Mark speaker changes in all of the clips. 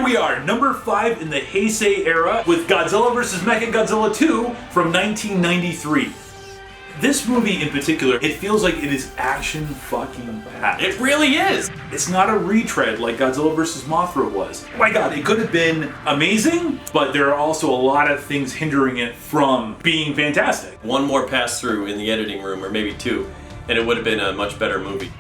Speaker 1: we are, number 5 in the Heisei era with Godzilla vs MechaGodzilla 2 from 1993. This movie in particular, it feels like it is action fucking packed.
Speaker 2: It really is!
Speaker 1: It's not a retread like Godzilla vs. Mothra was. My god, it could have been amazing, but there are also a lot of things hindering it from being fantastic.
Speaker 2: One more pass through in the editing room, or maybe 2, and it would have been a much better movie.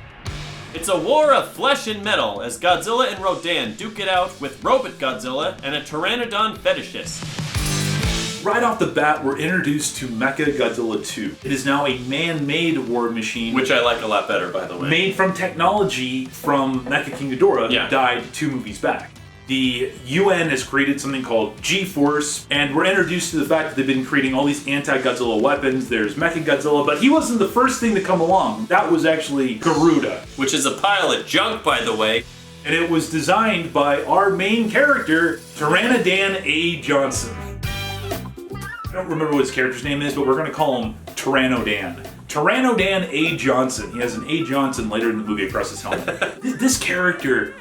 Speaker 2: It's a war of flesh and metal as Godzilla and Rodan duke it out with Robot Godzilla and a Pteranodon fetishist.
Speaker 1: Right off the bat, we're introduced to MechaGodzilla 2. It is now a man-made war machine.
Speaker 2: Which I like a lot better, by the way.
Speaker 1: Made from technology from Mecha King Ghidorah,
Speaker 2: Yeah.
Speaker 1: who died 2 movies back. The UN has created something called G-Force, and we're introduced to the fact that they've been creating all these anti-Godzilla weapons. There's MechaGodzilla, but he wasn't the first thing to come along. That was actually Garuda.
Speaker 2: Which is a pile of junk, by the way.
Speaker 1: And it was designed by our main character, Pteranodon A. Johnson. I don't remember what his character's name is, but we're going to call him Pteranodon. Pteranodon A. Johnson. He has an A. Johnson later in the movie across his helmet. This character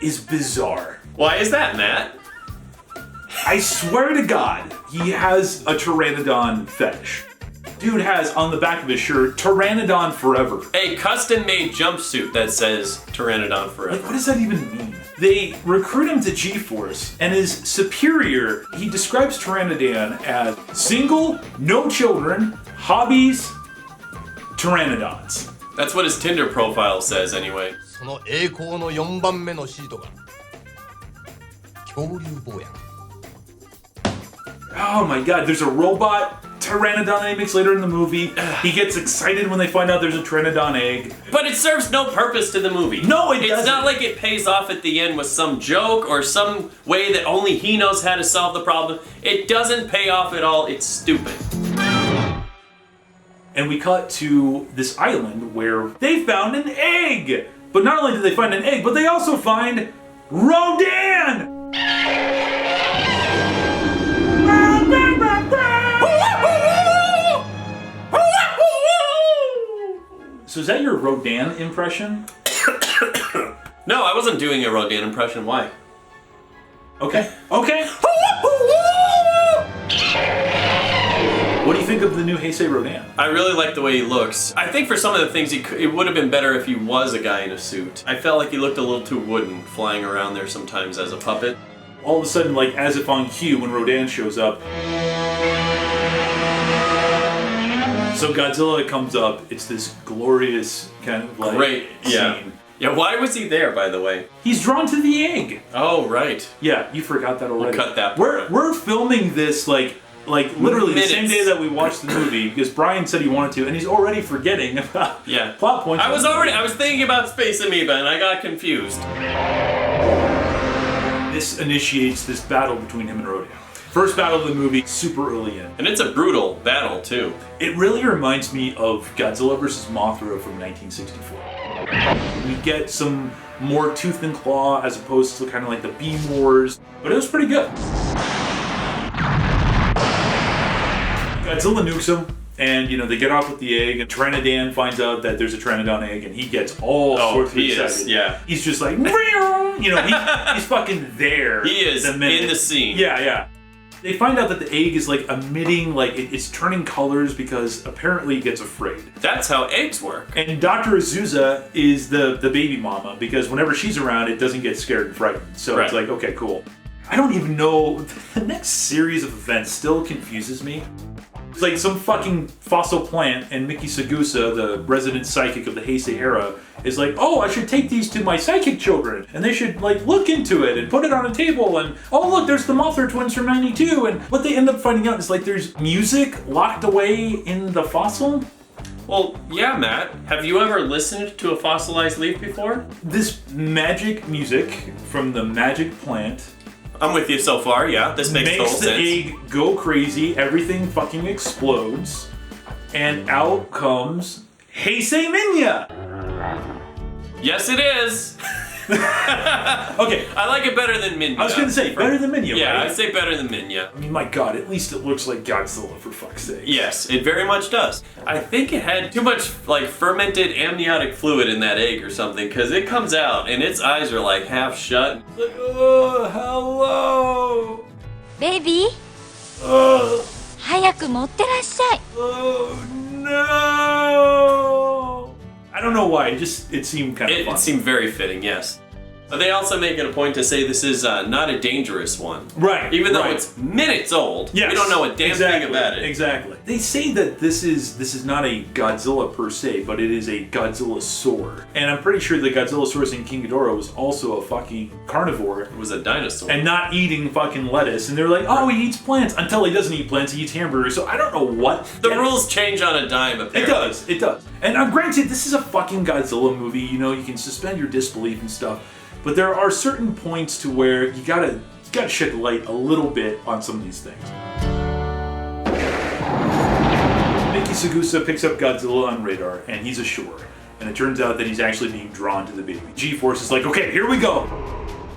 Speaker 1: is bizarre.
Speaker 2: Why is that, Matt?
Speaker 1: I swear to God, he has a Pteranodon fetish. Dude has on the back of his shirt, Pteranodon Forever.
Speaker 2: A custom-made jumpsuit that says Pteranodon Forever.
Speaker 1: Like, what does that even mean? They recruit him to G-Force, and his superior, he describes Pteranodon as single, no children, hobbies, Pteranodons.
Speaker 2: That's what his Tinder profile says, anyway.
Speaker 3: その栄光の4番目のシートが恐竜坊や。
Speaker 1: Oh my god, there's a robot Pteranodon that he makes later in the movie. He gets excited when they find out there's a Pteranodon egg.
Speaker 2: But it serves no purpose to the movie.
Speaker 1: No, it doesn't.
Speaker 2: It's not like it pays off at the end with some joke or some way that only he knows how to solve the problem. It doesn't pay off at all. It's stupid.
Speaker 1: And we cut to this island where they found an egg. But not only did they find an egg, but they also find Rodan! So is that your Rodan impression?
Speaker 2: No, I wasn't doing a Rodan impression. Why?
Speaker 1: Okay. Okay. What do you think of the new Heisei Rodan?
Speaker 2: I really like the way he looks. I think for some of the things, it would have been better if he was a guy in a suit. I felt like he looked a little too wooden, flying around there sometimes as a puppet.
Speaker 1: All of a sudden, like as if on cue, when Rodan shows up. So Godzilla comes up, it's this glorious kind of like
Speaker 2: Great, yeah.
Speaker 1: scene.
Speaker 2: Yeah, why was he there, by the way?
Speaker 1: He's drawn to the egg.
Speaker 2: Oh, right.
Speaker 1: Yeah, you forgot that already.
Speaker 2: We'll cut that
Speaker 1: part. We're filming this like literally
Speaker 2: Minutes.
Speaker 1: the same day that we watched the movie because Brian said he wanted to, and he's already forgetting about plot points.
Speaker 2: I was thinking about Space Amoeba and I got confused.
Speaker 1: This initiates this battle between him and Rodan. First battle of the movie, super early in.
Speaker 2: And it's a brutal battle, too.
Speaker 1: It really reminds me of Godzilla vs. Mothra from 1964. We get some more tooth and claw as opposed to kind of like the beam wars, but it was pretty good. Godzilla nukes him, and they get off with the egg, and Pteranodon finds out that there's a Pteranodon egg, and he gets all sorts of excited.
Speaker 2: Yeah.
Speaker 1: He's just like, he's fucking there.
Speaker 2: He is in the scene.
Speaker 1: Yeah. They find out that the egg is like emitting, like it's turning colors because apparently it gets afraid.
Speaker 2: That's how eggs work.
Speaker 1: And Dr. Azusa is the baby mama because whenever she's around, it doesn't get scared and frightened. So It's like, okay, cool. I don't even know. The next series of events still confuses me. It's like some fucking fossil plant, and Miki Sagusa, the resident psychic of the Heisei era, is like, oh, I should take these to my psychic children, and they should like look into it and put it on a table, and oh look, there's the Mothra twins from '92, and what they end up finding out is like there's music locked away in the fossil.
Speaker 2: Well, yeah, Matt. Have you ever listened to a fossilized leaf before?
Speaker 1: This magic music from the magic plant.
Speaker 2: I'm with you so far, yeah. This makes total sense.
Speaker 1: Makes the egg go crazy, everything fucking explodes, and out comes Heisei Minya!
Speaker 2: Yes, it is!
Speaker 1: Okay.
Speaker 2: I like it better than Minya.
Speaker 1: I was going to say, better than Minya,
Speaker 2: Yeah,
Speaker 1: right?
Speaker 2: I'd say better than Minya.
Speaker 1: I mean, my God, at least it looks like Godzilla, for fuck's sake.
Speaker 2: Yes, it very much does. I think it had too much, like, fermented amniotic fluid in that egg or something, because it comes out and its eyes are, like, half shut. Like, oh, hello!
Speaker 4: ベイビー
Speaker 1: Oh,
Speaker 4: 早く持ってらっしゃい
Speaker 1: oh no! I don't know why, it seemed kind of fun.
Speaker 2: It seemed very fitting, yes. But they also make it a point to say this is not a dangerous one.
Speaker 1: Right.
Speaker 2: Even though
Speaker 1: right.
Speaker 2: it's minutes old,
Speaker 1: Yes,
Speaker 2: we don't know a damn
Speaker 1: exactly,
Speaker 2: thing about it.
Speaker 1: Exactly. They say that this is not a Godzilla per se, but it is a Godzillasaur. And I'm pretty sure the Godzillasaurus in King Ghidorah was also a fucking carnivore.
Speaker 2: It was a dinosaur.
Speaker 1: And not eating fucking lettuce. And they're like, oh, he eats plants. Until he doesn't eat plants, he eats hamburgers. So I don't know what.
Speaker 2: The rules change on a dime, apparently.
Speaker 1: It does. And granted, this is a fucking Godzilla movie. You know, you can suspend your disbelief and stuff. But there are certain points to where you gotta shed light a little bit on some of these things. Miki Sagusa picks up Godzilla on radar, and he's ashore. And it turns out that he's actually being drawn to the baby. G-Force is like, okay, here we go.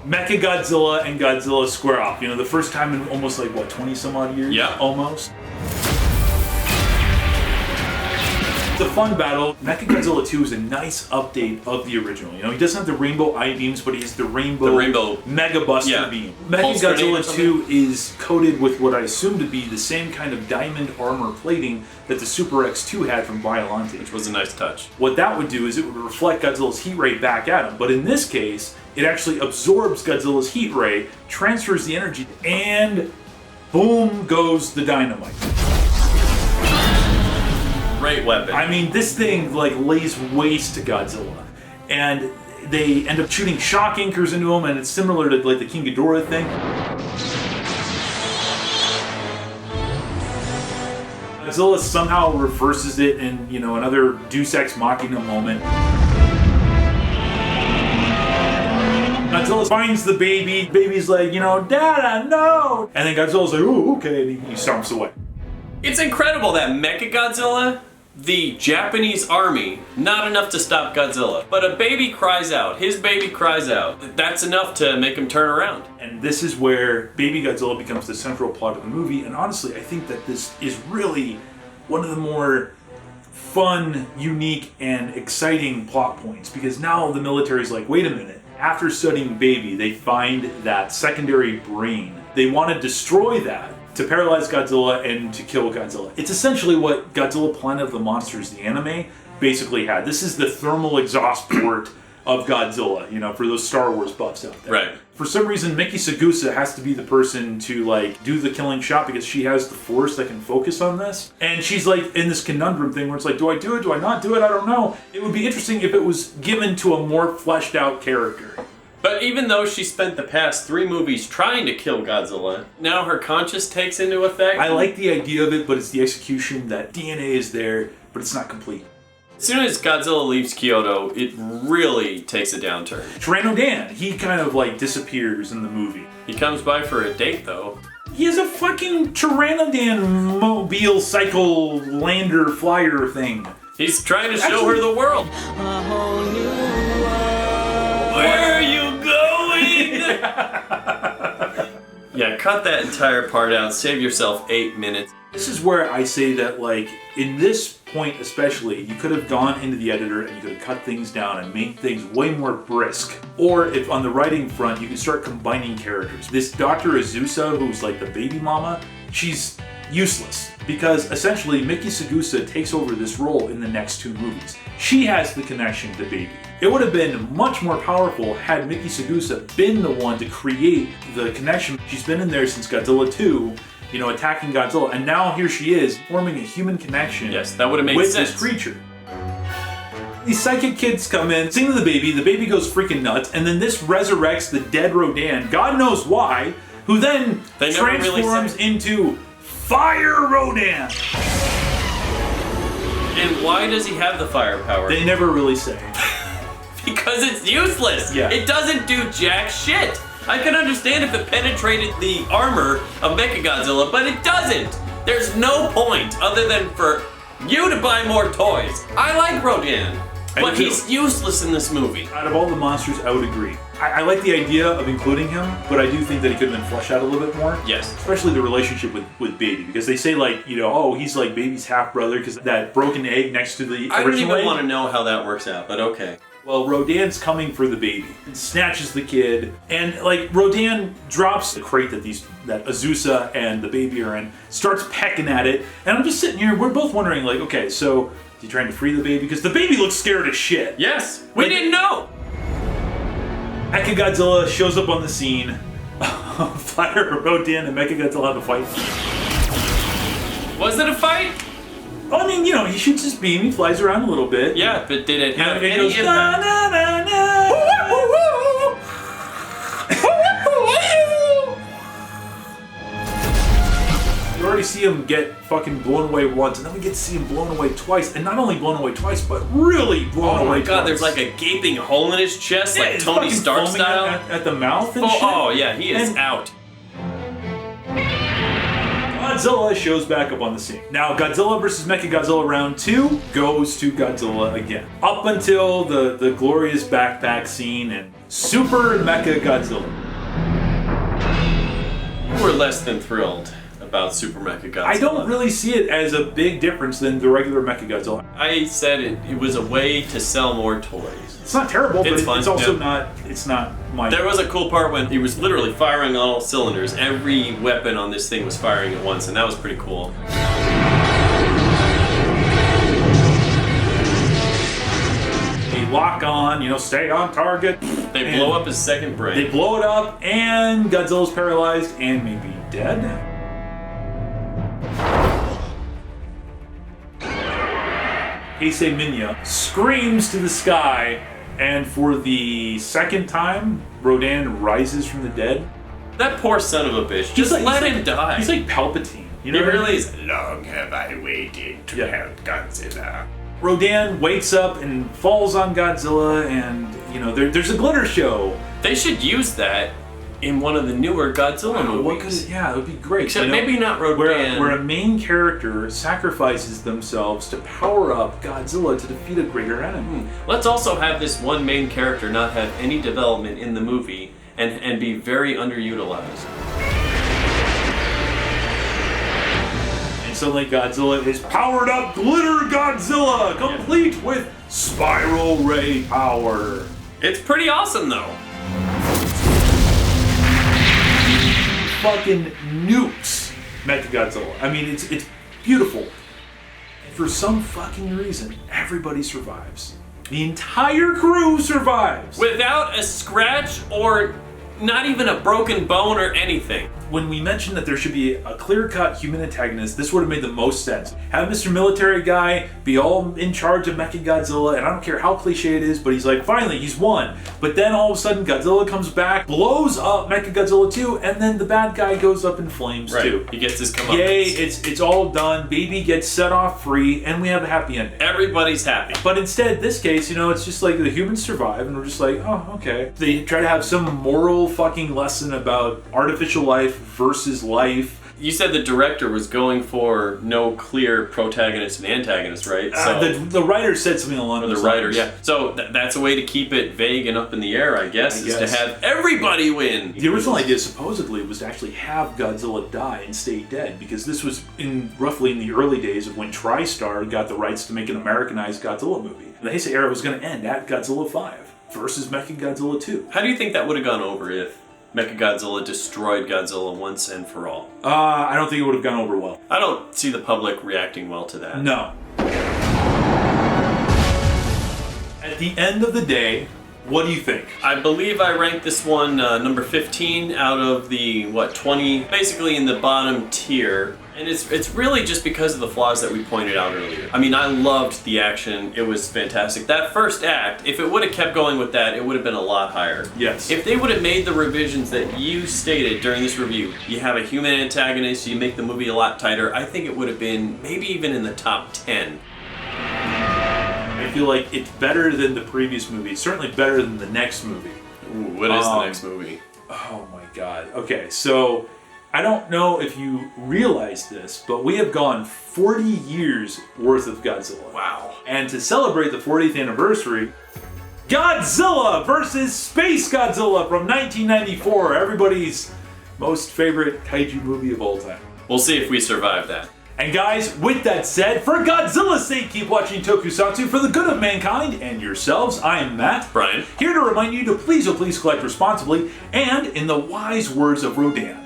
Speaker 1: MechaGodzilla and Godzilla square off. You know, the first time in almost 20 some odd years?
Speaker 2: Yeah.
Speaker 1: Almost. It's a fun battle. MechaGodzilla 2 is a nice update of the original. You know, he doesn't have the rainbow eye beams, but he has the rainbow Mega Buster beam. MechaGodzilla 2 is coated with what I assume to be the same kind of diamond armor plating that the Super X2 had from Biollante.
Speaker 2: Which was a nice touch.
Speaker 1: What that would do is it would reflect Godzilla's heat ray back at him. But in this case, it actually absorbs Godzilla's heat ray, transfers the energy, and boom goes the dynamite.
Speaker 2: Great weapon.
Speaker 1: I mean, this thing lays waste to Godzilla, and they end up shooting shock anchors into him, and it's similar to the King Ghidorah thing. Godzilla somehow reverses it in another Deus Ex Machina moment. Godzilla finds the baby. Baby's like, Dada, no! And then Godzilla's like, ooh, okay, and he stomps away.
Speaker 2: It's incredible that MechaGodzilla, the Japanese army, not enough to stop Godzilla. But a baby cries out. His baby cries out. That's enough to make him turn around.
Speaker 1: And this is where Baby Godzilla becomes the central plot of the movie. And honestly, I think that this is really one of the more fun, unique, and exciting plot points. Because now the military's like, wait a minute. After studying Baby, they find that secondary brain. They want to destroy that to paralyze Godzilla and to kill Godzilla. It's essentially what Godzilla Planet of the Monsters, the anime, basically had. This is the thermal exhaust port of Godzilla, for those Star Wars buffs out there.
Speaker 2: Right.
Speaker 1: For some reason, Miki Sagusa has to be the person to do the killing shot because she has the force that can focus on this. And she's in this conundrum thing where it's do I do it? Do I not do it? I don't know. It would be interesting if it was given to a more fleshed out character.
Speaker 2: But even though she spent the past 3 movies trying to kill Godzilla, now her conscience takes into effect.
Speaker 1: I like the idea of it, but it's the execution. That DNA is there, but it's not complete.
Speaker 2: As soon as Godzilla leaves Kyoto, it really takes a downturn.
Speaker 1: Tyranno Dan, he kind of disappears in the movie.
Speaker 2: He comes by for a date, though.
Speaker 1: He has a fucking Tyrannodan mobile cycle lander flyer thing.
Speaker 2: He's trying to show her the world. Where are you going? Yeah, cut that entire part out. Save yourself 8 minutes.
Speaker 1: This is where I say that, in this point especially, you could have gone into the editor and you could have cut things down and made things way more brisk. Or if on the writing front, you could start combining characters. This Dr. Azusa, who's the baby mama, she's useless. Because essentially, Miki Sagusa takes over this role in the next 2 movies. She has the connection to Baby. It would have been much more powerful had Miki Sagusa been the one to create the connection. She's been in there since Godzilla 2, attacking Godzilla, and now here she is, forming a human connection.
Speaker 2: Yes, that would have made
Speaker 1: with
Speaker 2: sense.
Speaker 1: This creature. These psychic kids come in, sing to the baby goes freaking nuts, and then this resurrects the dead Rodan, God knows why, who then transforms into Fire Rodan!
Speaker 2: And why does he have the firepower?
Speaker 1: They never really say.
Speaker 2: Because it's useless!
Speaker 1: Yeah.
Speaker 2: It doesn't do jack shit! I can understand if it penetrated the armor of MechaGodzilla, but it doesn't! There's no point other than for you to buy more toys. I like Rodan, but he's useless in this movie.
Speaker 1: Out of all the monsters, I would agree. I like the idea of including him, but I do think that he could have been fleshed out a little bit more.
Speaker 2: Yes.
Speaker 1: Especially the relationship with Baby, because they say like, you know, oh, he's like Baby's half brother because that broken egg next to the
Speaker 2: I don't
Speaker 1: original
Speaker 2: even
Speaker 1: egg.
Speaker 2: want to know how that works out, but okay.
Speaker 1: Well, Rodan's coming for the baby and snatches the kid, and like Rodan drops the crate that Azusa and the baby are in, starts pecking at it, and I'm just sitting here. We're both wondering, like, okay, so is he trying to free the baby? Because the baby looks scared as shit.
Speaker 2: Yes, we didn't know.
Speaker 1: MechaGodzilla shows up on the scene. Fire Rodan and MechaGodzilla have a fight.
Speaker 2: Was it a fight?
Speaker 1: I mean, you know, he shoots his beam, he flies around a little bit.
Speaker 2: Yeah, but did it have
Speaker 1: And it
Speaker 2: any
Speaker 1: goes,
Speaker 2: impact?
Speaker 1: na, na, na, na. You already see him get fucking blown away once, and then we get to see him blown away twice, and not only blown away twice, but really blown away
Speaker 2: Oh my god,
Speaker 1: twice.
Speaker 2: there's like a gaping hole in his chest, like
Speaker 1: it's
Speaker 2: Tony
Speaker 1: fucking
Speaker 2: Stark
Speaker 1: foaming
Speaker 2: style.
Speaker 1: at the mouth and shit.
Speaker 2: Oh yeah, he is
Speaker 1: And
Speaker 2: out.
Speaker 1: Godzilla shows back up on the scene. Now, Godzilla vs MechaGodzilla round 2 goes to Godzilla again. Up until the glorious backpack scene and Super MechaGodzilla.
Speaker 2: We're less than thrilled about Super MechaGodzilla.
Speaker 1: I don't really see it as a big difference than the regular MechaGodzilla.
Speaker 2: I said it was a way to sell more toys.
Speaker 1: It's not terrible, but
Speaker 2: It's fun,
Speaker 1: it's also
Speaker 2: yeah.
Speaker 1: it's not my...
Speaker 2: There was a cool part when he was literally firing on all cylinders. Every weapon on this thing was firing at once, and that was pretty cool.
Speaker 1: They lock on, you know, stay on target.
Speaker 2: They
Speaker 1: And
Speaker 2: blow up his second brain.
Speaker 1: They blow it up, and Godzilla's paralyzed and maybe dead. Hesiei Minya screams to the sky, and for the second time, Rodan rises from the dead.
Speaker 2: That poor son of a bitch. Just let him die.
Speaker 1: He's like Palpatine. You
Speaker 2: He
Speaker 1: know what I
Speaker 2: really
Speaker 1: mean?
Speaker 2: is. Long have I waited to help Godzilla.
Speaker 1: Rodan wakes up and falls on Godzilla, and you know there's a glitter show.
Speaker 2: They should use that in one of the newer Godzilla movies.
Speaker 1: Yeah, it would be great.
Speaker 2: Except
Speaker 1: you know,
Speaker 2: maybe not Rodan.
Speaker 1: where a main character sacrifices themselves to power up Godzilla to defeat a greater enemy.
Speaker 2: Let's also have this one main character not have any development in the movie and be very underutilized.
Speaker 1: And suddenly Godzilla is powered up Glitter Godzilla, complete with spiral ray power.
Speaker 2: It's pretty awesome though.
Speaker 1: Fucking nukes MechaGodzilla. I mean, it's beautiful. And for some fucking reason, everybody survives. The entire crew survives.
Speaker 2: Without a scratch or not even a broken bone or anything.
Speaker 1: When we mentioned that there should be a clear-cut human antagonist, this would have made the most sense. Have Mr. Military Guy be all in charge of MechaGodzilla, and I don't care how cliche it is, but he's like, finally, he's won. But then all of a sudden, Godzilla comes back, blows up MechaGodzilla 2, and then the bad guy goes up in flames too.
Speaker 2: He gets his comeuppance.
Speaker 1: Yay, it's all done. Baby gets set off free, and we have a happy ending.
Speaker 2: Everybody's happy.
Speaker 1: But instead, this case, you know, it's just like the humans survive, and we're just like, oh, okay. They try to have some moral fucking lesson about artificial life versus life.
Speaker 2: You said the director was going for no clear protagonist and antagonist, right?
Speaker 1: The writer said something along
Speaker 2: Or
Speaker 1: those
Speaker 2: the writer,
Speaker 1: lines.
Speaker 2: yeah. So that's a way to keep it vague and up in the air, I guess,
Speaker 1: I
Speaker 2: is
Speaker 1: guess.
Speaker 2: to have everybody win.
Speaker 1: The original idea supposedly was to actually have Godzilla die and stay dead, because this was roughly in the early days of when TriStar got the rights to make an Americanized Godzilla movie. And the Heisei era was going to end at Godzilla 5 versus MechaGodzilla 2.
Speaker 2: How do you think that would have gone over if MechaGodzilla destroyed Godzilla once and for all?
Speaker 1: I don't think it would have gone over well.
Speaker 2: I don't see the public reacting well to that.
Speaker 1: No. At the end of the day, what do you think?
Speaker 2: I believe I ranked this one number 15 out of the, 20, basically in the bottom tier. And it's really just because of the flaws that we pointed out earlier. I mean, I loved the action. It was fantastic. That first act, if it would have kept going with that, it would have been a lot higher.
Speaker 1: Yes.
Speaker 2: If they would have made the revisions that you stated during this review, you have a human antagonist, you make the movie a lot tighter, I think it would have been maybe even in the top 10.
Speaker 1: I feel like it's better than the previous movie. It's certainly better than the next movie.
Speaker 2: Ooh, what is the next movie?
Speaker 1: Oh my god. Okay, so I don't know if you realize this, but we have gone 40 years worth of Godzilla.
Speaker 2: Wow.
Speaker 1: And to celebrate the 40th anniversary, Godzilla vs. SPACEGODZILLA from 1994, everybody's most favorite kaiju movie of all time.
Speaker 2: We'll see if we survive that.
Speaker 1: And guys, with that said, for Godzilla's sake, keep watching Tokusatsu for the good of mankind and yourselves. I am Matt.
Speaker 2: Brian.
Speaker 1: Here to remind you to please, oh please collect responsibly, and in the wise words of Rodan,